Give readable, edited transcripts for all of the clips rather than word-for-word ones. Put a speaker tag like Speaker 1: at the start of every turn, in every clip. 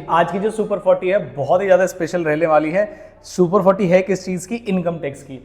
Speaker 1: आज की जो सुपर 40 है बहुत ही ज्यादा स्पेशल रहने वाली है। सुपर 40 है किस चीज की? इनकम टैक्स की।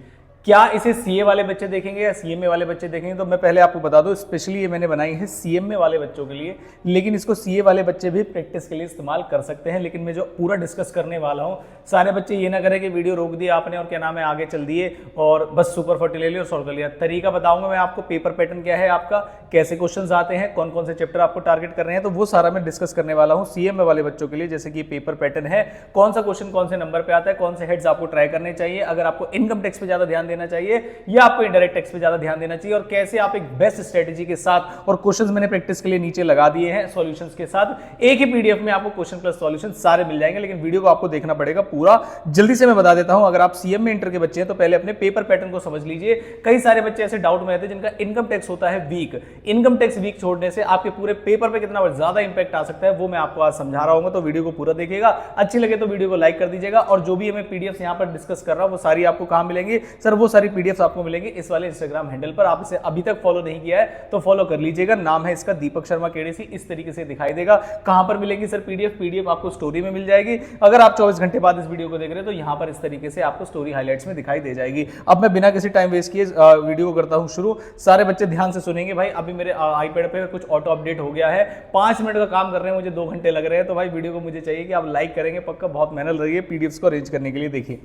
Speaker 1: क्या इसे सीए वाले बच्चे देखेंगे या सीएमए वाले बच्चे देखेंगे? तो मैं पहले आपको बता दूं, स्पेशली ये मैंने बनाई है सीएमए वाले बच्चों के लिए, लेकिन इसको सीए वाले बच्चे भी प्रैक्टिस के लिए इस्तेमाल कर सकते हैं। लेकिन मैं जो पूरा डिस्कस करने वाला हूं, सारे बच्चे ये ना करें कि वीडियो रोक दिया आपने और क्या नाम है आगे चल दिए और बस सुपर 40 ले लिया और सॉल्व कर लिया। तरीका बताऊंगा मैं आपको, पेपर पैटर्न क्या है आपका, कैसे क्वेश्चन आते हैं, कौन कौन से चैप्टर आपको टारगेट कर रहे हैं, तो वो सारा मैं डिस्कस करने वाला हूं सीएमए वाले बच्चों के लिए। जैसे कि पेपर पैटर्न है, कौन सा क्वेश्चन कौन से नंबर पे आता है, कौन से हेड्स आपको ट्राई करने चाहिए, अगर आपको इनकम टैक्स पे ज्यादा ध्यान देना चाहिए या आपको इनडायरेक्ट टैक्स पे ज्यादा ध्यान देना चाहिए, और कैसे आप एक बेस्ट स्ट्रेटेजी के साथ, और क्वेश्चंस मैंने प्रैक्टिस के लिए नीचे लगा दिए हैं सॉल्यूशंस के साथ। एक ही पीडीएफ में आपको क्वेश्चन प्लस सॉल्यूशन सारे मिल जाएंगे, लेकिन वीडियो को आपको देखना पड़ेगा पूरा। जल्दी से मैं बता देता हूं, अगर आप सीएम में इंटर के बच्चे हैं तो पहले अपने पेपर पैटर्न को समझ लीजिए। कई सारे बच्चे ऐसे डाउट में रहते हैं जिनका इनकम टैक्स होता है वीक। इनकम टैक्स वीक छोड़ने से आपके पूरे पेपर पे कितना ज्यादा इंपैक्ट आ सकता है वो मैं आपको आज समझा रहा हूं, तो वीडियो को पूरा देखिएगा। अच्छी लगे तो वीडियो को लाइक कर दीजिएगा, और जो भी मैं पीडीएफ यहां पर डिस्कस कर रहा हूं वो सारी आपको कहां मिलेंगी सर? वो सारी पीडीएफ आपको मिलेंगी इस वाले इंस्टाग्राम हैंडल पर। आप इसे अभी तक फॉलो नहीं किया है तो फॉलो कर लीजिएगा। नाम है इसका दीपक शर्मा केडीसी। इस तरीके से दिखाई देगा। कहां पर मिलेगी सर पीडीएफ आपको स्टोरी में मिल जाएगी। अगर आप 24 घंटे बाद इस वीडियो को देख रहे हैं तो यहां पर इस तरीके से आपको स्टोरी हाइलाइट्स में दिखाई दे जाएगी। अब मैं बिना किसी टाइम वेस्ट किए वीडियो को करता हूं शुरू। सारे बच्चे ध्यान से सुनेंगे भाई। अभी मेरे आईपैड पे कुछ ऑटो अपडेट हो गया है, 5 मिनट का काम कर रहे हैं, मुझे 2 घंटे लग रहे हैं, तो भाई वीडियो को मुझे चाहिए कि आप लाइक करेंगे पक्का, बहुत मेहनत लगी है पीडीएफ को अरेंज करने के लिए। देखिए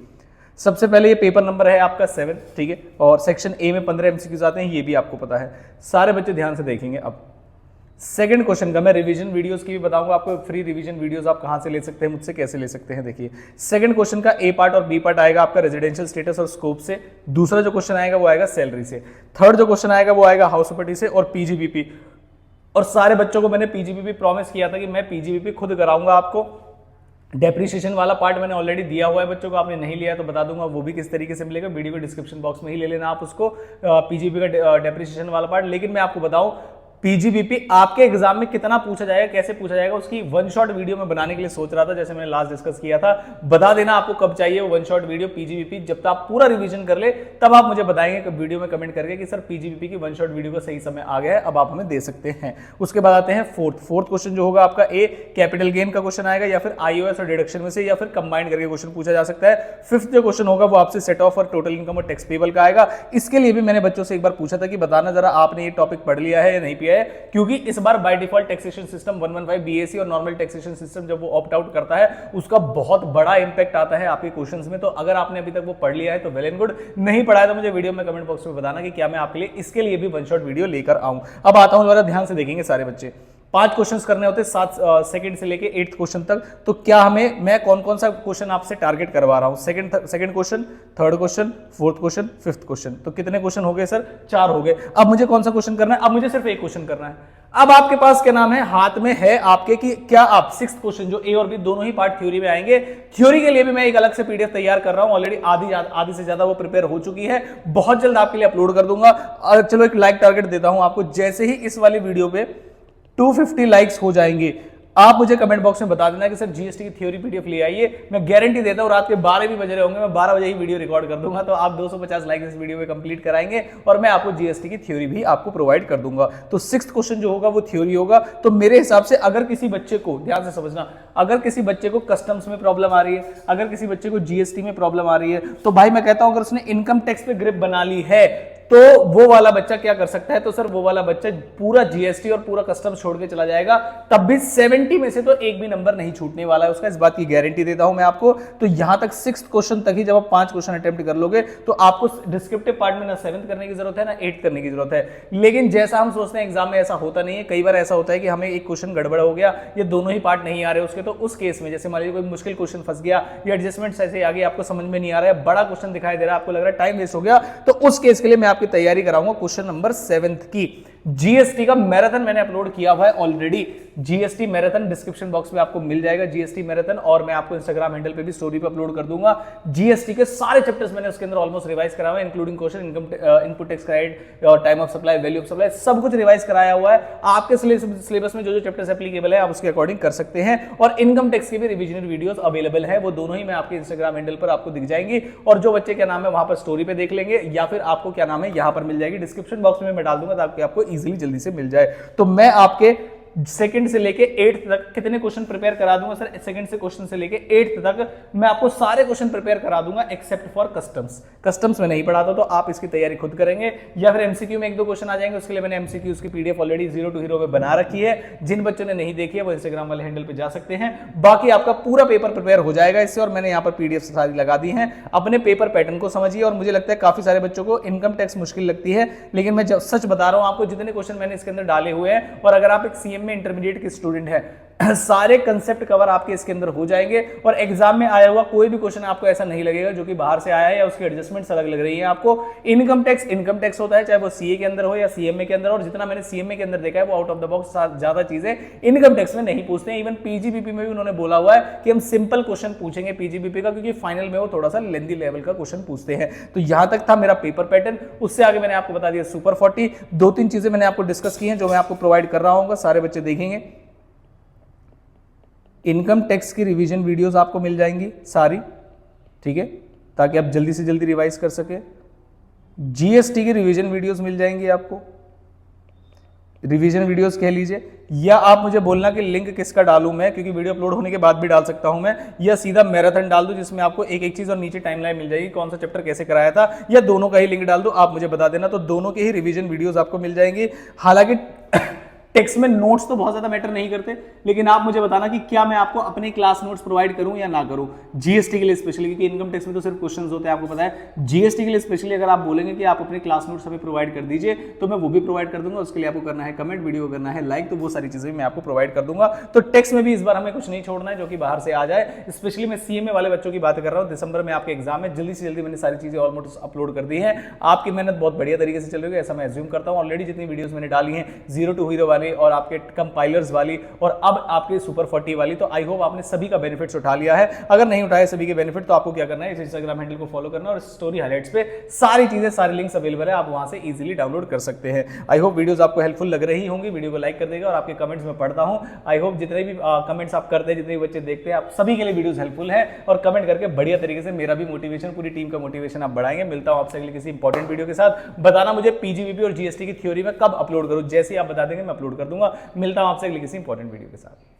Speaker 1: सबसे पहले ये पेपर नंबर है आपका 7, ठीक है, और सेक्शन ए में 15 एमसीक्यूज आते हैं, ये भी आपको पता है। सारे बच्चे ध्यान से देखेंगे। अब सेकंड क्वेश्चन का मैं रिवीजन वीडियोस की भी बताऊंगा आपको, फ्री रिवीजन वीडियोस आप कहां से ले सकते हैं, मुझसे कैसे ले सकते हैं। देखिए सेकंड क्वेश्चन का ए पार्ट और बी पार्ट आएगा आपका रेजिडेंशियल स्टेटस और स्कोप से। दूसरा जो क्वेश्चन आएगा वो आएगा सैलरी से। थर्ड जो क्वेश्चन आएगा वो आएगा हाउस प्रॉपर्टी से और पीजीबीपी। और सारे बच्चों को मैंने पीजीबीपी प्रॉमिस किया था कि मैं पीजीबीपी खुद कराऊंगा आपको। डेप्रिसिएशन वाला पार्ट मैंने ऑलरेडी दिया हुआ है बच्चों को, आपने नहीं लिया तो बता दूंगा वो भी किस तरीके से मिलेगा। वीडियो के डिस्क्रिप्शन बॉक्स में ही ले लेना आप उसको, पीजीबीपी का डेप्रिसिएशन वाला पार्ट। लेकिन मैं आपको बताऊं पीजीबीपी आपके एग्जाम में कितना पूछा जाएगा, कैसे पूछा जाएगा, उसकी वन शॉट वीडियो में बनाने के लिए सोच रहा था, जैसे मैंने लास्ट डिस्कस किया था। बता देना आपको कब चाहिए वो वन शॉट वीडियो पीजीबीपी। जब तक आप पूरा रिवीजन कर ले तब आप मुझे बताएंगे कि वीडियो में कमेंट करके कि सर पीजीबीपी की वन शॉट वीडियो का सही समय आ गया है, अब आप हमें दे सकते हैं। उसके बाद आते हैं फोर्थ क्वेश्चन जो होगा आपका ए कैपिटल गेन का क्वेश्चन आएगा, या फिर आईओएस और डिडक्शन में से, या फिर कंबाइंड करके क्वेश्चन पूछा जा सकता है। फिफ्थ जो क्वेश्चन होगा वो आपसे सेट ऑफ और टोटल इनकम और टैक्स पेबल का आएगा। इसके लिए भी मैंने बच्चों से एक बार पूछा था कि बताना जरा आपने ये टॉपिक पढ़ लिया है या नहीं किया है, क्योंकि इस बार by default taxation system 115 BAC और नॉर्मल टैक्सेशन सिस्टम जब वो ऑप्ट आउट करता है उसका बहुत बड़ा इंपैक्ट आता है आपके क्वेश्चंस में। तो अगर आपने अभी तक वो पढ़ लिया है तो वेल एंड गुड, नहीं पढ़ा है तो मुझे वीडियो में कमेंट बॉक्स में बताना कि क्या मैं आपके लिए इसके लिए भी वन शॉट वीडियो लेकर आऊं। अब आता हूं, जरा ध्यान से देखेंगे सारे बच्चे। 5 क्वेश्चंस करने होते हैं 7 सेकंड से लेके 8th क्वेश्चन तक। तो क्या मैं कौन कौन सा क्वेश्चन आपसे टारगेट करवा रहा हूं? Second question, third question, fourth question, fifth question. तो कितने क्वेश्चन हो गए सर? 4 हो गए। अब मुझे कौन सा क्वेश्चन करना है? अब मुझे सिर्फ एक क्वेश्चन करना है। अब आपके पास क्या नाम है, हाथ में है आपके कि क्या आप 6th क्वेश्चन जो ए और बी दोनों ही पार्ट थ्योरी में आएंगे। थ्योरी के लिए भी मैं एक अलग से पीडीएफ तैयार कर रहा हूं, ऑलरेडी आधी से ज्यादा वो प्रिपेयर हो चुकी है, बहुत जल्द आपके लिए अपलोड कर दूंगा। चलो एक लाइक टारगेट देता हूं आपको, जैसे ही इस वाली वीडियो पे 250 लाइक्स हो जाएंगे आप मुझे कमेंट बॉक्स में बता देना कि सर जीएसटी की थ्योरी पीडीएफ ले आइए। मैं गारंटी देता हूं रात के 12 भी बज रहे होंगे, मैं 12 बजे ही वीडियो रिकॉर्ड कर दूंगा, तो आप 250 लाइक इस वीडियो में कंप्लीट कराएंगे और मैं आपको जीएसटी की थ्योरी भी आपको प्रोवाइड कर दूंगा। तो 6th क्वेश्चन जो होगा वो थ्योरी होगा। तो मेरे हिसाब से अगर किसी बच्चे को, ध्यान से समझना, अगर किसी बच्चे को कस्टम्स में प्रॉब्लम आ रही है, अगर किसी बच्चे को जीएसटी में प्रॉब्लम आ रही है, तो भाई मैं कहता हूं अगर उसने इनकम टैक्स पे ग्रिप बना ली है तो वो वाला बच्चा क्या कर सकता है? तो सर वो वाला बच्चा पूरा जीएसटी और पूरा कस्टम छोड़ के चला जाएगा, तब भी 70 में से तो एक भी नंबर नहीं छूटने वाला है उसका, इस बात की गारंटी देता हूं मैं आपको। तो यहां तक 6th क्वेश्चन तक ही जब आप 5 क्वेश्चन अटेम्प्ट कर लोगे तो आपको डिस्क्रिप्टिव पार्ट में ना 7th करने की जरूरत है ना 8th करने की जरूरत है। लेकिन जैसा हम सोचते हैं एग्जाम में ऐसा होता नहीं है। कई बार ऐसा होता है कि हमें एक क्वेश्चन गड़बड़ हो गया, ये दोनों ही पार्ट नहीं आ रहे उसके, तो उस केस में जैसे मान लीजिए कोई मुश्किल क्वेश्चन फंस गया या एडजस्टमेंट ऐसे आगे आपको समझ में नहीं आ रहा है, बड़ा क्वेश्चन दिखाई दे रहा है, आपको लग रहा है टाइम वेस्ट हो गया, तो उस केस के लिए मैं आपकी तैयारी कराऊंगा क्वेश्चन नंबर 7th की। जीएसटी का मैराथन मैंने अपलोड किया हुआ है already, GST marathon description box में आपको मिल जाएगा जीएसटी मैराथन, और मैं आपको इंस्टाग्राम हैंडल पे भी स्टोरी पे अपलोड कर दूंगा। जीएसटी के सारे चैप्टर्स मैंने उसके अंदर ऑलमोस्ट रिवाइज कराया हुआ है, including question, input tax credit और time of supply, value of supply, सब कुछ रिवाइज कराया हुआ है। आपके सिलेबस में जो जो चैप्टर्स एप्लीकेबल है आप उसके अकॉर्डिंग कर सकते हैं। और इनकम टैक्स की भी रिविजनल वीडियोस अवेलेबल है, वो दोनों ही मैं आपके इंस्टाग्राम हैंडल पर आपको दिख जाएंगी। और जो बच्चे क्या नाम है वहां पर स्टोरी पे देख लेंगे, या फिर आपको क्या नाम है यहां पर मिल जाएगी, डिस्क्रिप्शन बॉक्स में मैं डाल दूंगा ताकि आपको इजीली जल्दी से मिल जाए। तो मैं आपके सेकंड से लेके 8th तक कितने क्वेश्चन प्रिपेयर करा दूंगा सर, सेकंड से क्वेश्चन से लेके 8th तक मैं आपको सारे क्वेश्चन प्रिपेयर करा दूंगा एक्सेप्ट फॉर कस्टम्स में नहीं पढ़ाता, तो आप इसकी तैयारी खुद करेंगे या फिर एमसीक्यू में 1-2 क्वेश्चन आ जाएंगे, उसके लिए मैंने एमसीक्यू की PDF already zero to hero में बना रखी है। जिन बच्चों ने नहीं देखी है वो इंस्टाग्राम वाले हैंडल पे जा सकते हैं, बाकी आपका पूरा पेपर प्रिपेयर हो जाएगा इससे। और मैंने यहाँ पर पीडीएफ सारी लगा दी है, अपने पेपर पैटर्न को समझिए। और मुझे लगता है काफी सारे बच्चों को इनकम टैक्स मुश्किल लगती है, लेकिन मैं सच बता रहा हूं आपको, जितने क्वेश्चन मैंने इसके अंदर डाले हुए हैं, और अगर आप एक सीएम में इंटरमीडिएट के स्टूडेंट है, सारे कंसेप्ट कवर आपके इसके अंदर हो जाएंगे। और एग्जाम में आया हुआ कोई भी क्वेश्चन आपको ऐसा नहीं लगेगा जो कि बाहर से आया है या उसकी एडजस्टमेंट्स अलग लग रही है आपको। इनकम टैक्स होता है, चाहे वो सीए के अंदर हो या सीएमए के अंदर। और जितना मैंने सीएमए के अंदर देखा है वो आउट ऑफ द बॉक्स ज्यादा चीजें इनकम टैक्स में नहीं पूछते हैं। इवन पीजीबीपी में भी उन्होंने बोला हुआ है कि हम सिंपल क्वेश्चन पूछेंगे पीजीबीपी का, क्योंकि फाइनल में वो थोड़ा सा लेंथी लेवल का क्वेश्चन पूछते हैं। तो यहां तक था मेरा पेपर पैटर्न। उससे आगे मैंने आपको बता दिया सुपर 40। 2-3 चीजें मैंने आपको डिस्कस की हैं जो मैं आपको प्रोवाइड कर रहा हूं, सारे बच्चे देखेंगे। इनकम टैक्स की रिवीजन वीडियोस आपको मिल जाएंगी सारी, ठीक है, ताकि आप जल्दी से जल्दी रिवाइज कर सके। जीएसटी की रिवीजन वीडियोस मिल जाएंगी आपको, रिवीजन वीडियोस कह लीजिए, या आप मुझे बोलना कि लिंक किसका डालूं मैं, क्योंकि वीडियो अपलोड होने के बाद भी डाल सकता हूं मैं, या सीधा मैराथन डाल दूं जिसमें आपको एक एक चीज और नीचे टाइमलाइन मिल जाएगी कौन सा चैप्टर कैसे कराया था, या दोनों का ही लिंक डाल दूं, आप मुझे बता देना। तो दोनों के ही रिवीजन वीडियोस आपको मिल जाएंगी। हालांकि टेक्स्ट में नोट्स तो बहुत ज्यादा मैटर नहीं करते, लेकिन आप मुझे बताना कि क्या मैं आपको अपने क्लास नोट्स प्रोवाइड करूं या ना करूं जीएसटी के लिए स्पेशली, क्योंकि इनकम टैक्स में तो सिर्फ क्वेश्चंस होते हैं आपको पता है। जीएसटी के लिए स्पेशली अगर आप बोलेंगे कि आप अपने क्लास नोट्स हमें प्रोवाइड कर दीजिए, तो मैं वो भी प्रोवाइड कर दूंगा। उसके लिए आपको करना है कमेंट, वीडियो करना है लाइक, तो वो सारी चीजें मैं आपको प्रोवाइड कर दूंगा। तो टेक्स्ट में भी इस बार हमें कुछ नहीं छोड़ना है जो कि बाहर से आ जाए। स्पेशली मैं सीएमए वाले बच्चों की बात कर रहा हूँ, दिसंबर में आपके एग्जाम है, जल्दी से जल्दी मैंने सारी चीजें ऑलमोस्ट अपलोड कर दी है। आपकी मेहनत बहुत बढ़िया तरीके से चल रही है ऐसा मैं एज्यूम करता हूँ। ऑलरेडी जितनी वीडियोस मैंने डाली है जीरो टू हीरो वाली और आपके कंपाइलर्स वाली और अब आपके सुपर 40 वाली, तो आई होप आपने सभी का बेनिफिट्स उठा लिया है। अगर नहीं उठाए सभी के बेनिफिट, तो आपको क्या करना है, इस इंस्टाग्राम हैंडल को फॉलो करना और स्टोरी हाइलाइट्स पे सारी चीजें, सारे लिंक्स अवेलेबल है, आप वहां से इजीली डाउनलोड कर सकते हैं। आई होप वीडियोस आपको हेल्पफुल लग रही होंगी। वीडियो को लाइक कर देगा और आपके कमेंट्स में पढ़ता हूं। आई होप जितने भी कमेंट्स आप करते हैं, जितने भी बच्चे देखते हैं, आप सभी के लिए वीडियोस हेल्पफुल है, और कमेंट करके बढ़िया तरीके से मेरा भी मोटिवेशन, पूरी टीम का मोटिवेशन आप बढ़ाएंगे। मिलता हूं आपसे अगले किसी इंपॉर्टेंट वीडियो के साथ। बताना मुझे पीजीबीपी और जीएसटी की थ्योरी में कब अपलोड करूं, जैसे ही आप बता देंगे मैं अपलोड कर दूंगा। मिलता हूं आपसे अगले किसी इंपॉर्टेंट वीडियो के साथ।